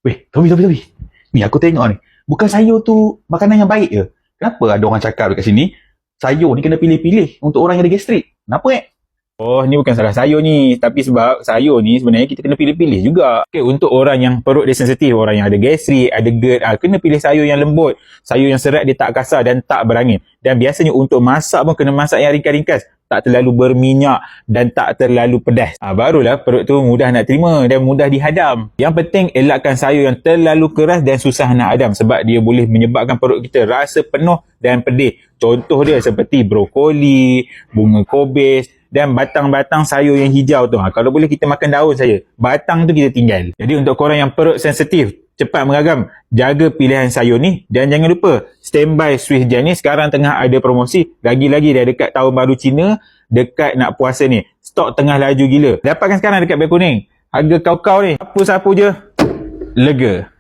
Weh, Tobi. Ni aku tengok ni. Bukan sayur tu makanan yang baik ke? Kenapa ada orang cakap dekat sini, sayur ni kena pilih-pilih untuk orang yang ada gastrik? Kenapa Oh, ni bukan salah sayur ni. Tapi sebab sayur ni sebenarnya kita kena pilih-pilih juga. Okay, untuk orang yang perut dia sensitif, orang yang ada gastrik, ada GERD, kena pilih sayur yang lembut. Sayur yang serat dia tak kasar dan tak berangin. Dan biasanya untuk masak pun kena masak yang ringkas-ringkas. Tak terlalu berminyak dan tak terlalu pedas. Barulah perut tu mudah nak terima dan mudah dihadam. Yang penting elakkan sayur yang terlalu keras dan susah nak hadam sebab dia boleh menyebabkan perut kita rasa penuh dan pedih. Contoh dia seperti brokoli, bunga kobis dan batang-batang sayur yang hijau tu. Kalau boleh kita makan daun saja. Batang tu kita tinggal. Jadi untuk korang yang perut sensitif, cepat mengagam, jaga pilihan sayur ni dan jangan lupa standby Swiss Jam ni sekarang tengah ada promosi. Lagi-lagi dah dekat tahun baru Cina, dekat nak puasa ni. Stok tengah laju gila. Dapatkan sekarang dekat beg kuning. Harga kau-kau ni, siapa-siapa je lega.